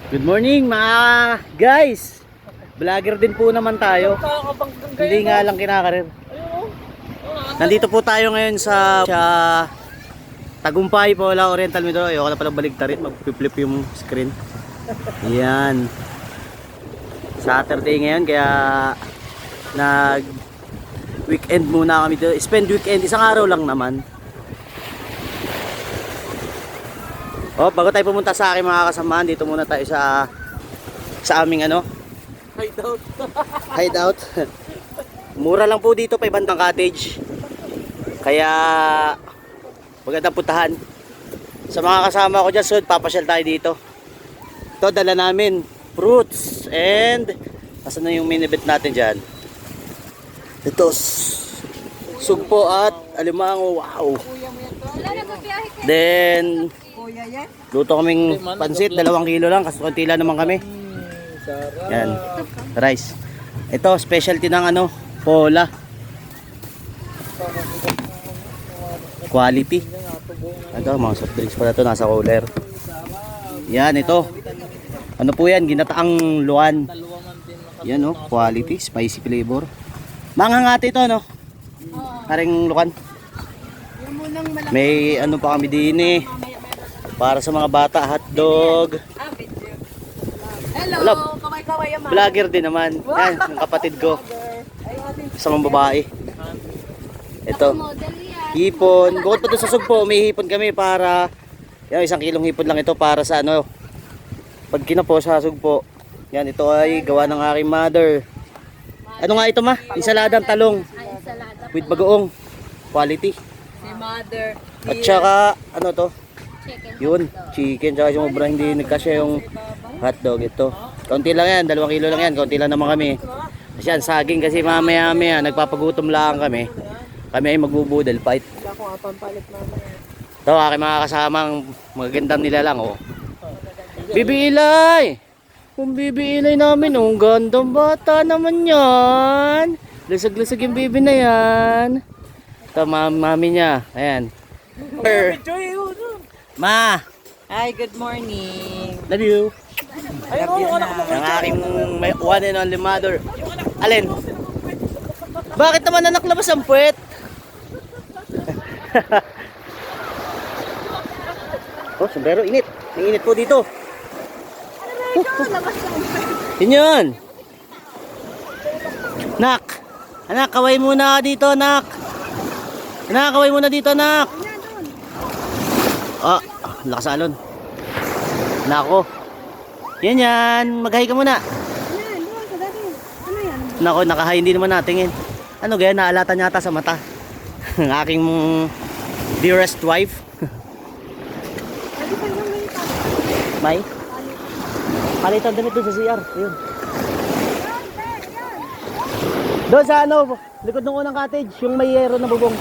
Good morning mga guys. Vlogger din po naman tayo. Hindi nga lang kinakarir. Nandito po tayo ngayon sa Tagumpay po, wala Oriental Mindoro. Ayoko na pala baligtarin, mag-flip yung screen. Yan. Saturday ngayon kaya nag weekend muna kami dito. Spend weekend, isang araw lang naman. Oh, bago tayo pumunta sa aking mga kasamahan, dito muna tayo sa aming Hideout. hideout. Mura lang po dito, 500 cottage. Kaya magandang puntahan. Sa mga kasama ko dyan, so papasyal tayo dito. Ito, dala namin fruits and nasa na yung minibit natin dyan. Ito, sugpo at alimango. Wow. Then luto kaming pansit, 2 kilo lang kasi konti lang naman kami. Yan, rice. Ito specialty ng pola. Quality. Ito mga soft drinks pala ito, nasa cooler. Yan, ito ano po yan, ginataang luan. Yan quality, spicy flavor. Mangangati ito haring lukan. May pa kami din para sa mga bata, hotdog. Hello, kaway-kaway naman. Vlogger din naman. Yan, yung kapatid ko. Sa mga babae. Ito. Hipon. Bukod pa doon sa sugpo, may hipon kami para 1 kilong hipon lang ito para sa pag kinapo sa sugpo. Yan, ito ay gawa ng aking mother. Ano nga ito ma? Insaladang talong. With bagoong. Quality. Si mother. At saka to? Yun, chicken. Tsaka yung obra hindi nagkasya yung hotdog ito. Kaunti lang yan, 2 kilo lang yan. Kaunti lang naman kami. Kasi yan, saging kasi mamaya nagpapagutom lang kami. Kami ay magbubudel fight. Ito, aking mga kasamang magagandang nila lang Bibi Ilay! Kung Bibi Ilay namin, ang gandang bata naman yan. Lusag-lusag yung bibi na yan. Ito, mami niya. Ayan. Ma! Hi, good morning. Love you. Ayun, Ang aking one and only mother. Alin? Bakit naman anak labas ang puwet? Oh, sombrero, init. May init po dito. Yun yun. Nak. Anak, kaway muna dito, nak. Anak, kaway muna dito, nak. Ah, lakas alon. Nako. Yan. Mag-hi ka muna. Nako, naka-hi hindi naman natingin. Ano gaya, naalatan yata sa mata. Ang aking dearest wife. May? Palitan damit doon sa CR. Ayun. Doon sa likod ng unang cottage, yung may yero na bubong.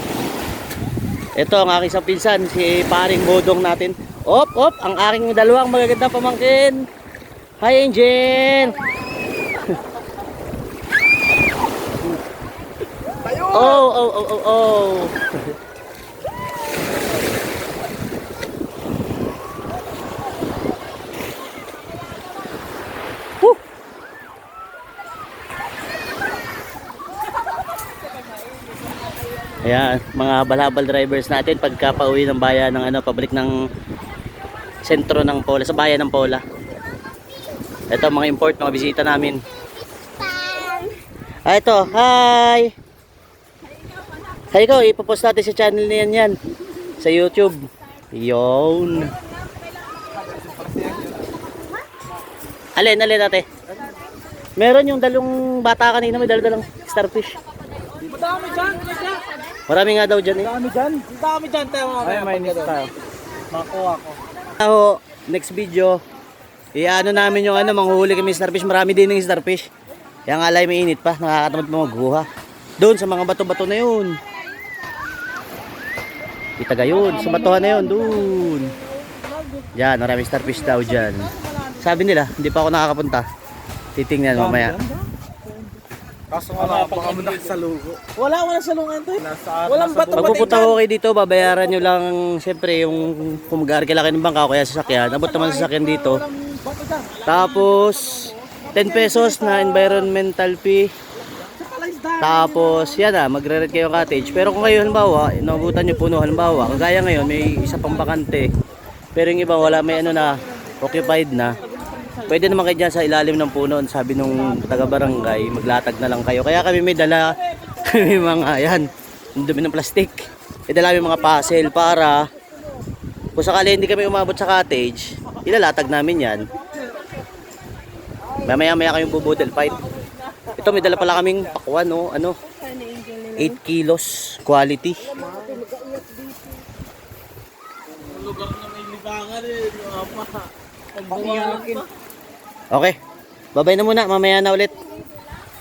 Ito ang aking isang pinsan, si paring bodong natin. Op, ang aking 2 magagandang pamangkin. Hi, Angel! Oh. Ayan, mga balabal drivers natin pagka pauwi ng bayan ng pabalik ng sentro ng Pola, sa bayan ng Pola. Ito mga import, mga bisita namin. Ito, hi! Hi ko, ipopost natin sa channel na yan sa YouTube. Yun. Alin ate? Meron yung 2 bata kanina, may dalang starfish. Madami dyan. Marami nga daw dyan Dami dyan tayo mga ay, may style. Makuha ko. Next video, namin yung manghuhuli kami starfish. Marami din ng starfish. Kaya nga alay may init pa, nakakatamad pa magbuha. Doon sa mga bato-bato na yun. Itaga yun, sa batuhan na yun, doon. Yan, maraming starfish daw dyan. Sabi nila, hindi pa ako nakakapunta. Titingnan mamaya. Kaso nga baka mo nakasalugo. Wala salungan to. Walang bato ba Pagpupunta ko kayo dito, babayaran nyo lang siyempre yung kung mag-aarkila kayo ng bangka o kaya sasakyan. Abot naman sasakyan dito, Tapos 10 pesos na environmental fee. Tapos yan magre-rent kayo cottage. Pero kung kayo halimbawa, inabutan nyo puno halimbawa, kagaya ngayon may isa pang bakante. Pero yung iba wala, may ano na, occupied na. Pwede naman kayo dyan sa ilalim ng puno. Sabi nung taga-barangay, maglatag na lang kayo. Kaya kami may dala, may mga, yan, ang dumi ng plastic. May dala may mga puzzle para kung sakali hindi kami umabot sa cottage, ilalatag namin yan. Mamaya-maya kayong bubudel fight. Ito may dala pala kaming pakwan, no? 8 kilos quality. Lugar na may libangan eh. Okay. Babay na muna, mamaya na ulit.